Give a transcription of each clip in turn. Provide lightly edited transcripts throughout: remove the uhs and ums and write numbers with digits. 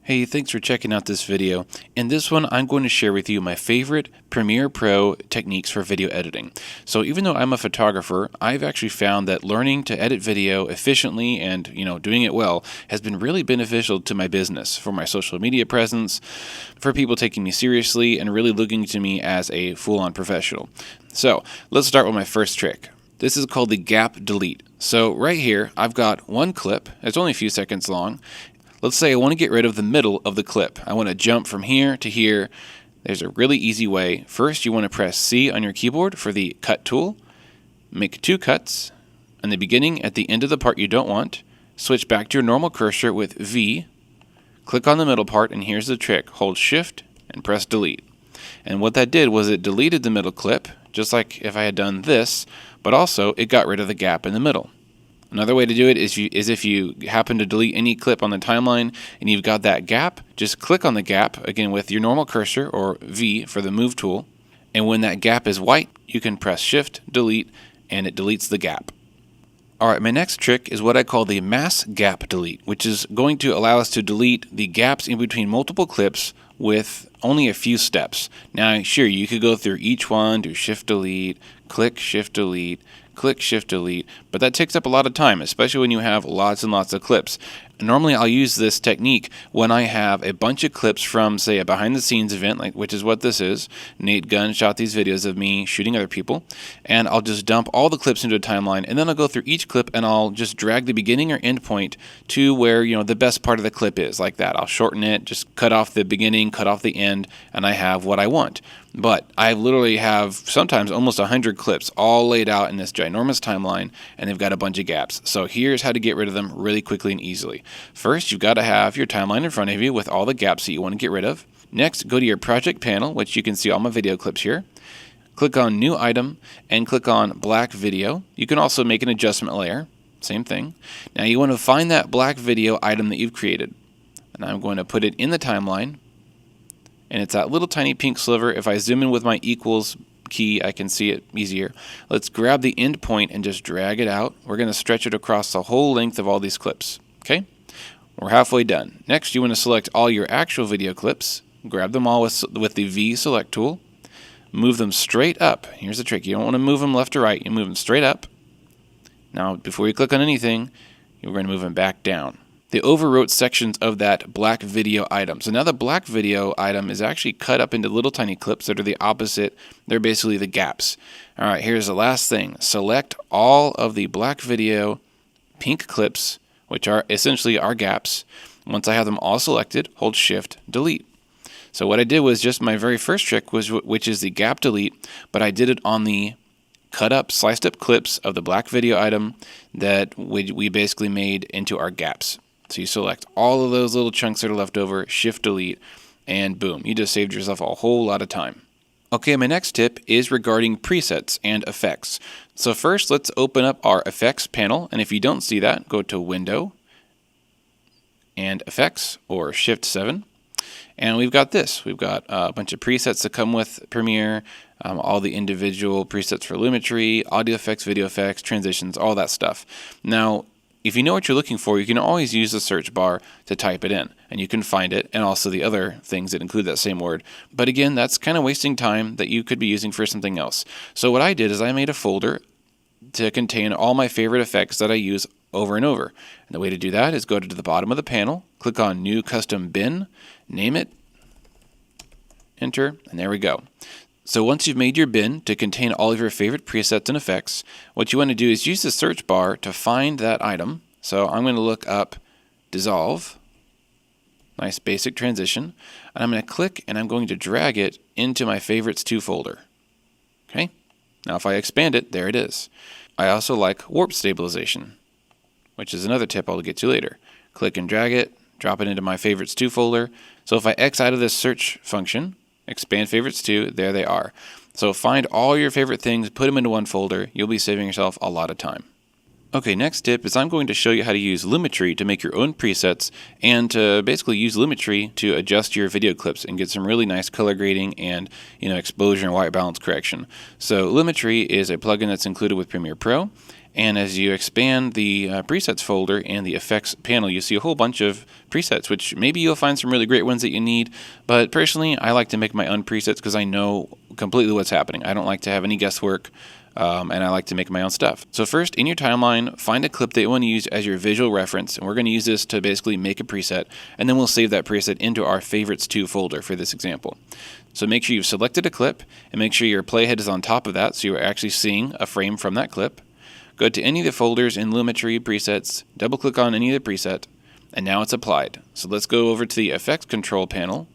Hey, thanks for checking out this video. In this one, I'm going to share with you my favorite Premiere Pro techniques for video editing. So even though I'm a photographer, I've actually found that learning to edit video efficiently and, doing it well has been really beneficial to my business, for my social media presence, for people taking me seriously and really looking to me as a full-on professional. So let's start with my first trick. This is called the gap delete. So right here, I've got one clip. It's only a few seconds long. Let's say I want to get rid of the middle of the clip. I want to jump from here to here. There's a really easy way. First, you want to press C on your keyboard for the cut tool. Make two cuts. In the beginning, at the end of the part you don't want. Switch back to your normal cursor with V. Click on the middle part, and here's the trick. Hold Shift and press Delete. And what that did was it deleted the middle clip, just like if I had done this, but also it got rid of the gap in the middle. Another way to do it is if you happen to delete any clip on the timeline and you've got that gap, just click on the gap, again with your normal cursor or V for the move tool, and when that gap is white, you can press Shift, Delete, and it deletes the gap. Alright, my next trick is what I call the mass gap delete, which is going to allow us to delete the gaps in between multiple clips with only a few steps. Now, sure, you could go through each one, do Shift Delete, click Shift Delete, click Shift Delete, but that takes up a lot of time, especially when you have lots and lots of clips. Normally I'll use this technique when I have a bunch of clips from, say, a behind the scenes event, which is what this is. Nate Gunn shot these videos of me shooting other people, and I'll just dump all the clips into a timeline, and then I'll go through each clip and I'll just drag the beginning or end point to where the best part of the clip is, like that. I'll shorten it, just cut off the beginning, cut off the end, and I have what I want. But I literally have sometimes almost 100 clips all laid out in this ginormous timeline, and they've got a bunch of gaps. So here's how to get rid of them really quickly and easily. First, you've got to have your timeline in front of you with all the gaps that you want to get rid of. Next, go to your project panel, which you can see all my video clips here. Click on New Item and click on Black Video. You can also make an adjustment layer. Same thing. Now you want to find that black video item that you've created. And I'm going to put it in the timeline. And it's that little tiny pink sliver. If I zoom in with my equals key, I can see it easier. Let's grab the end point and just drag it out. We're going to stretch it across the whole length of all these clips. Okay? We're halfway done. Next, you want to select all your actual video clips. Grab them all with the V select tool. Move them straight up. Here's the trick. You don't want to move them left or right. You move them straight up. Now, before you click on anything, you're going to move them back down. They overwrote sections of that black video item. So now the black video item is actually cut up into little tiny clips that are the opposite. They're basically the gaps. All right, here's the last thing. Select all of the black video pink clips, which are essentially our gaps. Once I have them all selected, hold Shift, Delete. So what I did was just my very first trick, which is the gap delete, but I did it on the cut up, sliced up clips of the black video item that we basically made into our gaps. So you select all of those little chunks that are left over, Shift Delete, and boom, you just saved yourself a whole lot of time. Okay, my next tip is regarding presets and effects. So first, let's open up our effects panel, and if you don't see that, go to Window and Effects, or Shift 7. And we've got this. We've got a bunch of presets that come with Premiere, all the individual presets for Lumetri, audio effects, video effects, transitions, all that stuff. Now, if you know what you're looking for, you can always use the search bar to type it in, and you can find it, and also the other things that include that same word. But again, that's kind of wasting time that you could be using for something else. So what I did is I made a folder to contain all my favorite effects that I use over and over. And the way to do that is go to the bottom of the panel, click on New Custom Bin, name it, enter, and there we go. So once you've made your bin to contain all of your favorite presets and effects, what you want to do is use the search bar to find that item. So I'm going to look up Dissolve, nice basic transition, and I'm going to click and I'm going to drag it into my Favorites to folder. Okay, now if I expand it, there it is. I also like Warp Stabilization, which is another tip I'll get to later. Click and drag it, drop it into my Favorites to folder. So if I X out of this search function, expand Favorites to, there they are. So find all your favorite things, put them into one folder. You'll be saving yourself a lot of time. Okay, next tip is I'm going to show you how to use Lumetri to make your own presets and to basically use Lumetri to adjust your video clips and get some really nice color grading and exposure and white balance correction. So Lumetri is a plugin that's included with Premiere Pro, and as you expand the presets folder and the effects panel, you see a whole bunch of presets, which maybe you'll find some really great ones that you need, but personally I like to make my own presets because I know completely what's happening. I don't like to have any guesswork. And I like to make my own stuff. So first, in your timeline, find a clip that you want to use as your visual reference, and we're going to use this to basically make a preset, and then we'll save that preset into our favorites to folder for this example. So make sure you've selected a clip, and make sure your playhead is on top of that so you're actually seeing a frame from that clip. Go to any of the folders in Lumetri presets, double click on any of the preset, and now it's applied. So let's go over to the effects control panel.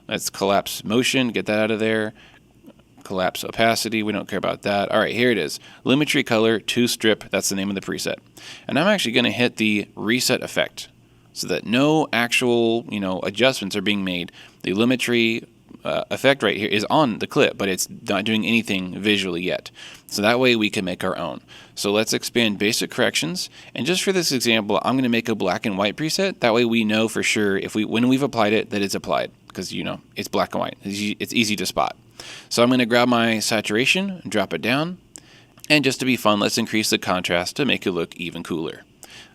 Let's collapse motion, get that out of there. Collapse opacity, we don't care about that. All right, here it is. Lumetri color 2 strip, that's the name of the preset. And I'm actually going to hit the reset effect so that no actual, adjustments are being made. The Lumetri effect right here is on the clip, but it's not doing anything visually yet. So that way we can make our own. So let's expand basic corrections, and just for this example, I'm going to make a black and white preset. That way we know for sure when we've applied it that it's applied, because it's black and white. It's easy to spot. So I'm going to grab my saturation and drop it down, and just to be fun, let's increase the contrast to make it look even cooler.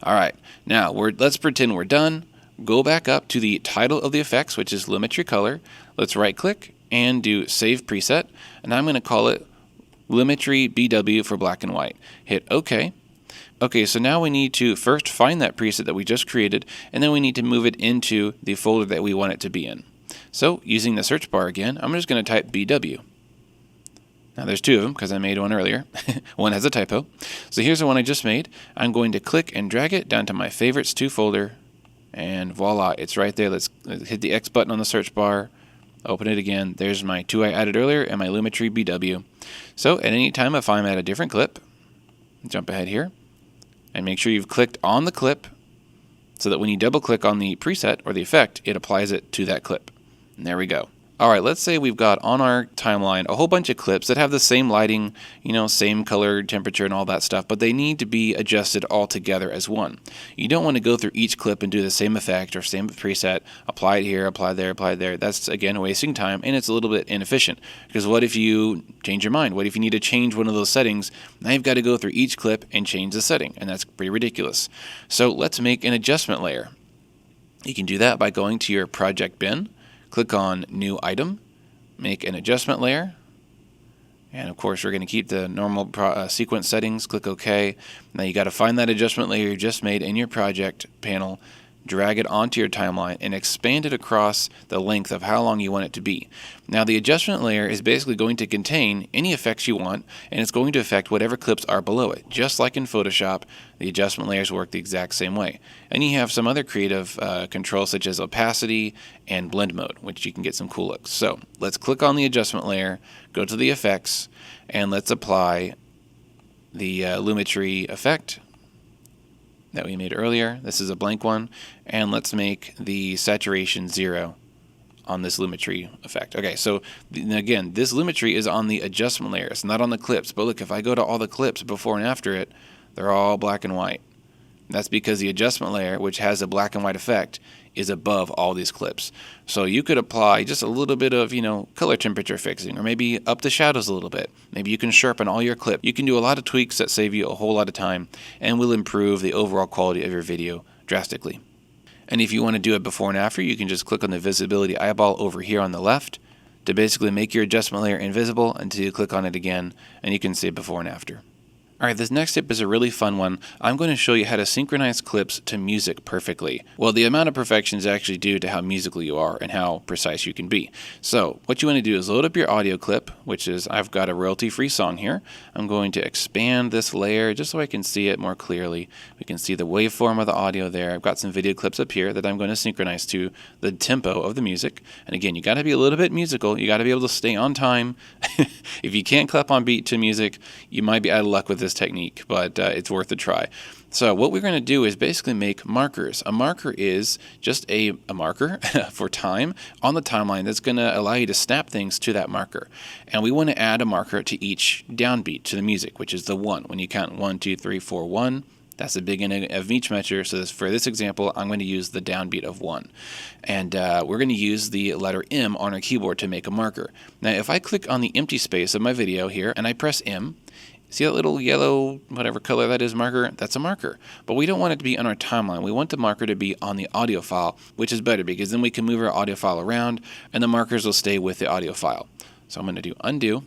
All right, now let's pretend we're done. Go back up to the title of the effects, which is Lumetri color. Let's right click and do save preset, and I'm going to call it Lumetri BW for black and white. Hit OK. Okay, so now we need to first find that preset that we just created, and then we need to move it into the folder that we want it to be in. So using the search bar again, I'm just going to type BW. Now there's 2 of them because I made one earlier. One has a typo. So here's the one I just made. I'm going to click and drag it down to my favorites to folder, and voila, it's right there. Let's hit the X button on the search bar, open it again. There's my 2 I added earlier and my Lumetri BW. So at any time if I'm at a different clip, jump ahead here, and make sure you've clicked on the clip so that when you double click on the preset or the effect, it applies it to that clip. And there we go. All right, let's say we've got on our timeline a whole bunch of clips that have the same lighting, same color, temperature, and all that stuff, but they need to be adjusted all together as one. You don't want to go through each clip and do the same effect or same preset, apply it here, apply there, apply there. That's, again, wasting time, and it's a little bit inefficient, because what if you change your mind? What if you need to change one of those settings? Now you've got to go through each clip and change the setting, and that's pretty ridiculous. So let's make an adjustment layer. You can do that by going to your project bin, click on New Item, make an adjustment layer, and of course we're going to keep the normal sequence settings. Click OK. Now you got to find that adjustment layer you just made in your project panel, drag it onto your timeline, and expand it across the length of how long you want it to be. Now the adjustment layer is basically going to contain any effects you want, and it's going to affect whatever clips are below it. Just like in Photoshop, the adjustment layers work the exact same way. And you have some other creative controls such as opacity and blend mode, which you can get some cool looks. So let's click on the adjustment layer, go to the effects, and let's apply the Lumetri effect that we made earlier. This is a blank one, and let's make the saturation 0 on this Lumetri effect. Okay, so again, this Lumetri is on the adjustment layer. It's not on the clips, but look, if I go to all the clips before and after it, they're all black and white. That's because the adjustment layer, which has a black and white effect, is above all these clips. So you could apply just a little bit of, color temperature fixing, or maybe up the shadows a little bit. Maybe you can sharpen all your clips. You can do a lot of tweaks that save you a whole lot of time and will improve the overall quality of your video drastically. And if you want to do it before and after, you can just click on the visibility eyeball over here on the left to basically make your adjustment layer invisible until you click on it again, and you can see before and after. Alright, this next tip is a really fun one. I'm going to show you how to synchronize clips to music perfectly. Well, the amount of perfection is actually due to how musical you are and how precise you can be. So, what you want to do is load up your audio clip, which is, I've got a royalty-free song here. I'm going to expand this layer just so I can see it more clearly. We can see the waveform of the audio there. I've got some video clips up here that I'm going to synchronize to the tempo of the music. And again, you got to be a little bit musical. You got to be able to stay on time. If you can't clap on beat to music, you might be out of luck with this technique, but it's worth a try. So what we're going to do is basically make markers. A marker is just a marker for time on the timeline that's going to allow you to snap things to that marker. And we want to add a marker to each downbeat to the music, which is the 1. When you count 1, 2, 3, 4, 1, That's the beginning of each measure. So for this example, I'm going to use the downbeat of 1. And we're going to use the letter M on our keyboard to make a marker. Now, if I click on the empty space of my video here and I press M, see that little yellow, whatever color that is, marker? That's a marker. But we don't want it to be on our timeline. We want the marker to be on the audio file, which is better because then we can move our audio file around and the markers will stay with the audio file. So I'm going to do undo.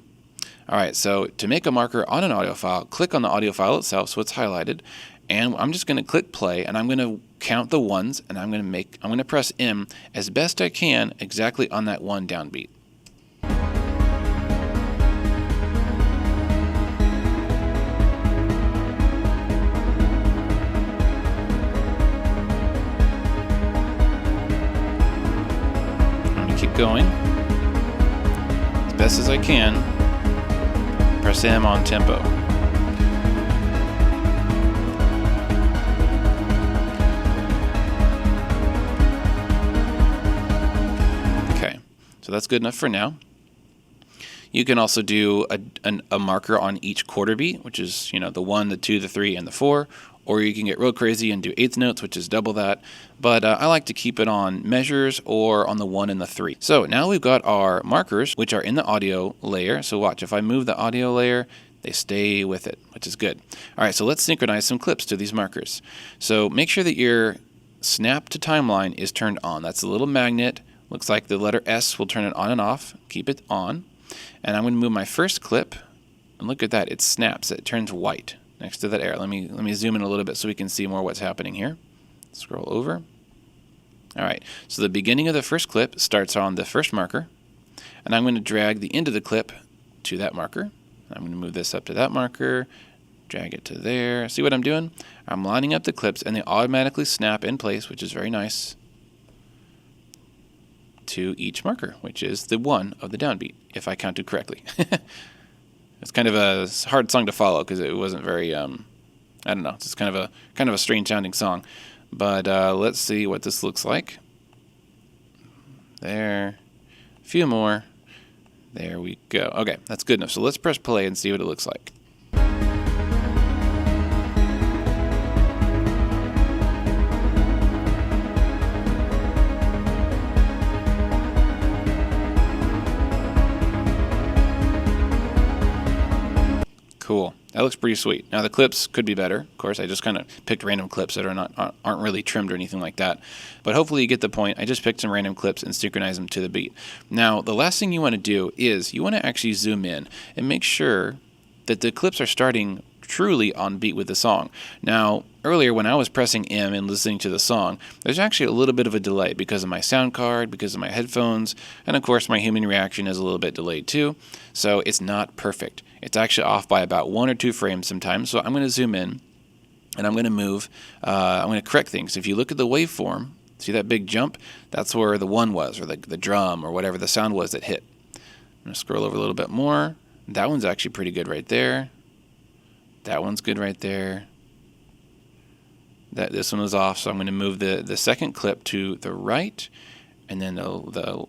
All right, so to make a marker on an audio file, click on the audio file itself so it's highlighted. And I'm just going to click play, and I'm going to count the ones, and I'm going to press M as best I can exactly on that 1 downbeat. I'm going to keep going as best as I can. Press M on tempo. So that's good enough for now. You can also do a marker on each quarter beat, which is, the 1, the 2, the 3, and the 4. Or you can get real crazy and do eighth notes, which is double that. But I like to keep it on measures or on the 1 and the 3. So now we've got our markers, which are in the audio layer. So watch, if I move the audio layer, they stay with it, which is good. All right, so let's synchronize some clips to these markers. So make sure that your snap to timeline is turned on. That's a little magnet. Looks like the letter S will turn it on and off. Keep it on. And I'm going to move my first clip. And look at that. It snaps. It turns white next to that arrow. Let me zoom in a little bit so we can see more what's happening here. Scroll over. All right. So the beginning of the first clip starts on the first marker. And I'm going to drag the end of the clip to that marker. I'm going to move this up to that marker. Drag it to there. See what I'm doing? I'm lining up the clips and they automatically snap in place, which is very nice, to each marker, which is the 1 of the downbeat, if I counted correctly. It's kind of a hard song to follow because it wasn't very, I don't know, it's just kind of a strange sounding song. But let's see what this looks like. There, a few more. There we go. Okay, that's good enough. So let's press play and see what it looks like. Cool. That looks pretty sweet. Now the clips could be better. Of course, I just kind of picked random clips that aren't really trimmed or anything like that. But hopefully you get the point. I just picked some random clips and synchronized them to the beat. Now the last thing you want to do is you want to actually zoom in and make sure that the clips are starting truly on beat with the song. Now, earlier when I was pressing M and listening to the song, there's actually a little bit of a delay because of my sound card, because of my headphones, and of course my human reaction is a little bit delayed too, so it's not perfect. It's actually off by about 1 or 2 frames sometimes, so I'm going to zoom in and I'm going to move, I'm going to correct things. If you look at the waveform, see that big jump? That's where the 1 was, or the drum, or whatever the sound was that hit. I'm going to scroll over a little bit more. That one's actually pretty good right there. That one's good right there. This one was off, so I'm going to move the second clip to the right, and then the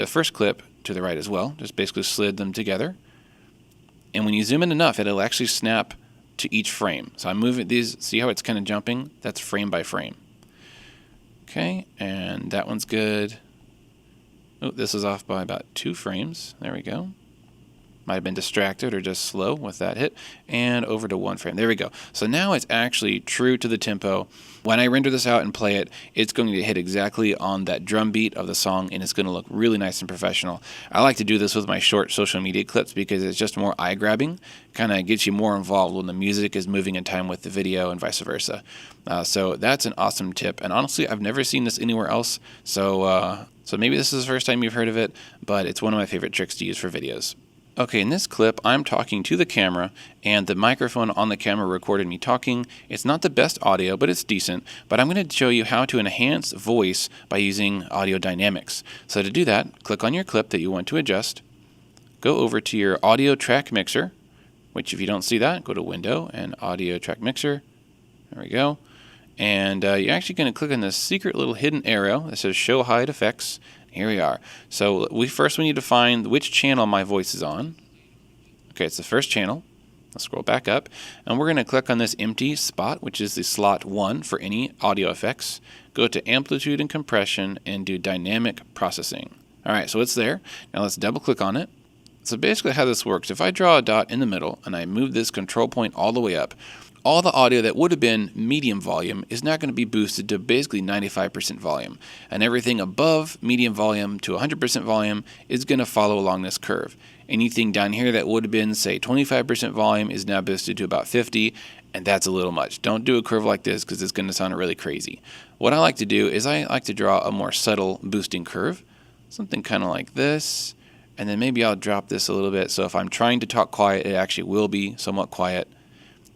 first clip to the right as well. Just basically slid them together. And when you zoom in enough, it'll actually snap to each frame. So I'm moving these. See how it's kind of jumping? That's frame by frame. Okay, and that one's good. Oh, this is off by about 2 frames. There we go. Might have been distracted or just slow with that hit. And over to 1 frame. There we go. So now it's actually true to the tempo. When I render this out and play it, it's going to hit exactly on that drum beat of the song, and it's going to look really nice and professional. I like to do this with my short social media clips because it's just more eye-grabbing. Kind of gets you more involved when the music is moving in time with the video and vice versa. So that's an awesome tip. And honestly, I've never seen this anywhere else. So maybe this is the first time you've heard of it, but it's one of my favorite tricks to use for videos. Okay, in this clip, I'm talking to the camera, and the microphone on the camera recorded me talking. It's not the best audio, but it's decent. But I'm going to show you how to enhance voice by using audio dynamics. So to do that, click on your clip that you want to adjust. Go over to your audio track mixer, which if you don't see that, go to Window and Audio Track Mixer. There we go. And you're actually going to click on this secret little hidden arrow that says Show Hide Effects. Here we are. So we need to find which channel my voice is on. Okay, it's the first channel. Let's scroll back up, and we're going to click on this empty spot, which is the slot 1 for any audio effects. Go to amplitude and compression and do dynamic processing. Alright, so it's there. Now let's double click on it. So basically how this works, if I draw a dot in the middle and I move this control point all the way up, all the audio that would have been medium volume is now going to be boosted to basically 95% volume. And everything above medium volume to 100% volume is going to follow along this curve. Anything down here that would have been, say, 25% volume is now boosted to about 50, and that's a little much. Don't do a curve like this because it's going to sound really crazy. What I like to do is I like to draw a more subtle boosting curve, something kind of like this, and then maybe I'll drop this a little bit so if I'm trying to talk quiet, it actually will be somewhat quiet.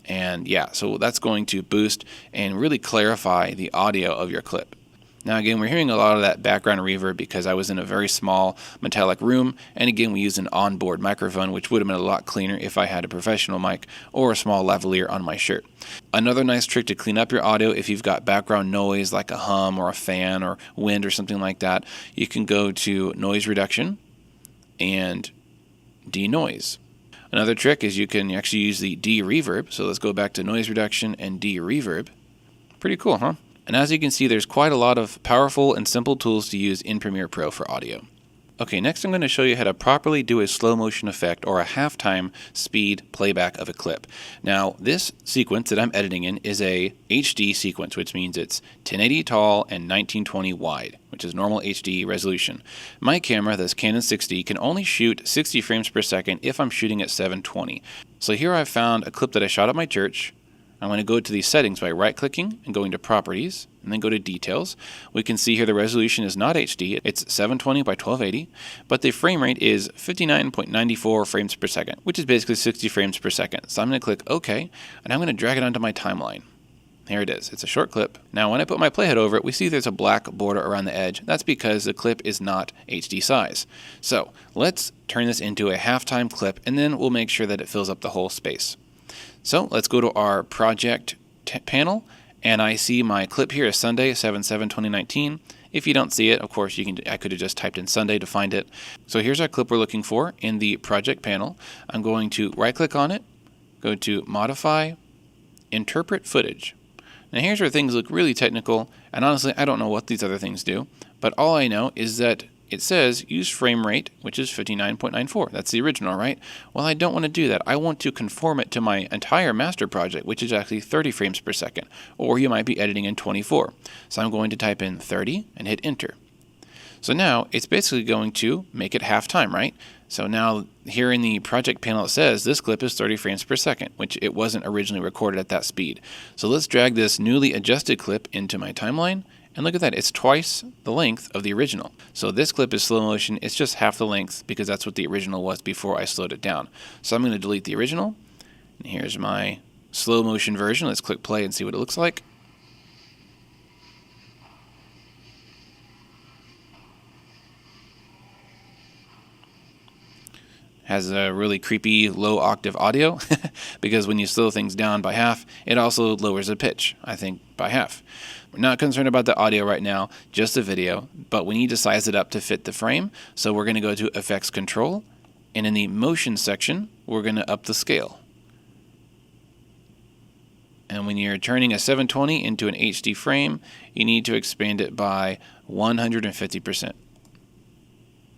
And yeah, so that's going to boost and really clarify the audio of your clip. Now again, we're hearing a lot of that background reverb because I was in a very small metallic room, and again we use an onboard microphone, which would have been a lot cleaner if I had a professional mic or a small lavalier on my shirt. Another nice trick to clean up your audio, if you've got background noise like a hum or a fan or wind or something like that, you can go to noise reduction and denoise. Another trick is you can actually use the de-reverb. So let's go back to noise reduction and de-reverb. Pretty cool, huh? And as you can see, there's quite a lot of powerful and simple tools to use in Premiere Pro for audio. Okay, next I'm going to show you how to properly do a slow motion effect or a halftime speed playback of a clip. Now, this sequence that I'm editing in is a HD sequence, which means it's 1080 tall and 1920 wide, which is normal HD resolution. My camera, this Canon 6D, can only shoot 60 frames per second if I'm shooting at 720. So here I've found a clip that I shot at my church. I'm going to go to these settings by right-clicking and going to Properties, and then go to Details. We can see here the resolution is not HD, it's 720 by 1280, but the frame rate is 59.94 frames per second, which is basically 60 frames per second. So I'm going to click OK, and I'm going to drag it onto my timeline. Here it is. It's a short clip. Now when I put my playhead over it, we see there's a black border around the edge. That's because the clip is not HD size. So let's turn this into a halftime clip, and then we'll make sure that it fills up the whole space. So let's go to our project panel, and I see my clip here is Sunday, 7/7/2019. If you don't see it, of course, I could have just typed in Sunday to find it. So here's our clip we're looking for in the project panel. I'm going to right-click on it, go to Modify, Interpret Footage. Now here's where things look really technical, and honestly, I don't know what these other things do, but all I know is that it says use frame rate, which is 59.94. That's the original, right? Well, I don't want to do that. I want to conform it to my entire master project, which is actually 30 frames per second, or you might be editing in 24. So I'm going to type in 30 and hit enter. So now it's basically going to make it half time, right? So now here in the project panel it says this clip is 30 frames per second, which it wasn't originally recorded at that speed. So let's drag this newly adjusted clip into my timeline. And look at that, it's twice the length of the original. So this clip is slow motion, it's just half the length because that's what the original was before I slowed it down. So I'm going to delete the original. And here's my slow motion version. Let's click play and see what it looks like. Has a really creepy low octave audio because when you slow things down by half, it also lowers the pitch, I think, by half. We're not concerned about the audio right now, just the video, but we need to size it up to fit the frame. So we're going to go to Effects Control, and in the Motion section, we're going to up the scale. And when you're turning a 720 into an HD frame, you need to expand it by 150%.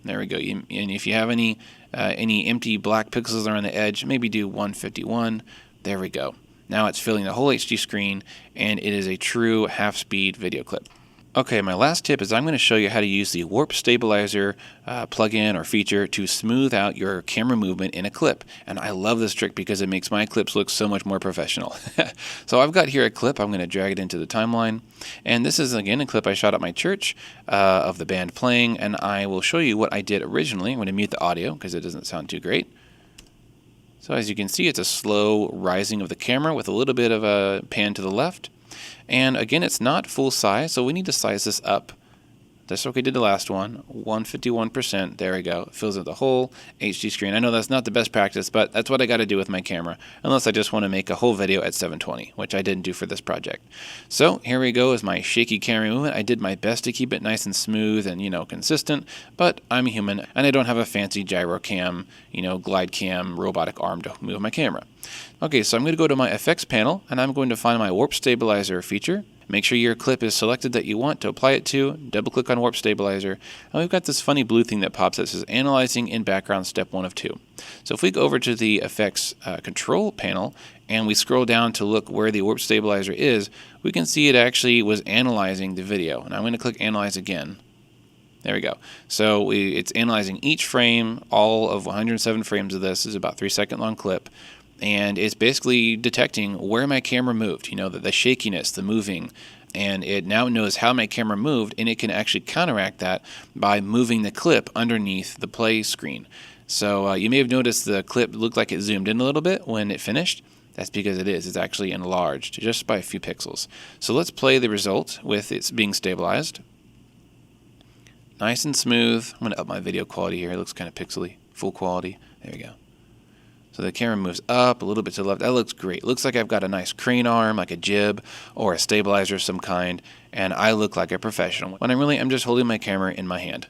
There we go. And if you have any empty black pixels around the edge, maybe do 151. There we go. Now it's filling the whole HD screen, and it is a true half-speed video clip. Okay, my last tip is I'm going to show you how to use the Warp Stabilizer plugin or feature to smooth out your camera movement in a clip. And I love this trick because it makes my clips look so much more professional. So I've got here a clip. I'm going to drag it into the timeline. And this is, again, a clip I shot at my church of the band playing. And I will show you what I did originally. I'm going to mute the audio because it doesn't sound too great. So as you can see, it's a slow rising of the camera with a little bit of a pan to the left. And again, it's not full size, so we need to size this up just like we did the last one, 151%. There we go. It fills up the whole HD screen. I know that's not the best practice, but that's what I got to do with my camera, unless I just want to make a whole video at 720, which I didn't do for this project. So here we go is my shaky camera movement. I did my best to keep it nice and smooth and, consistent, but I'm human, and I don't have a fancy gyro cam, glide cam, robotic arm to move my camera. Okay, so I'm going to go to my effects panel, and I'm going to find my warp stabilizer feature. Make sure your clip is selected that you want to apply it to. Double click on Warp Stabilizer. And we've got this funny blue thing that pops that says Analyzing in Background Step 1 of 2. So if we go over to the Effects Control panel and we scroll down to look where the Warp Stabilizer is, we can see it actually was analyzing the video. And I'm going to click Analyze again. There we go. So it's analyzing each frame. All of 107 frames of this is about 3-second long clip. And it's basically detecting where my camera moved, the shakiness, the moving, and it now knows how my camera moved, and it can actually counteract that by moving the clip underneath the play screen. So you may have noticed the clip looked like it zoomed in a little bit when it finished. That's because it is. It's actually enlarged just by a few pixels. So let's play the result with it being stabilized. Nice and smooth. I'm going to up my video quality here. It looks kind of pixely. Full quality. There we go. So the camera moves up a little bit to the left. That looks great. Looks like I've got a nice crane arm, like a jib, or a stabilizer of some kind, and I look like a professional. When I'm just holding my camera in my hand.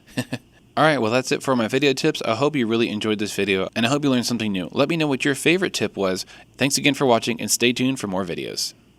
Alright, well that's it for my video tips. I hope you really enjoyed this video, and I hope you learned something new. Let me know what your favorite tip was. Thanks again for watching, and stay tuned for more videos.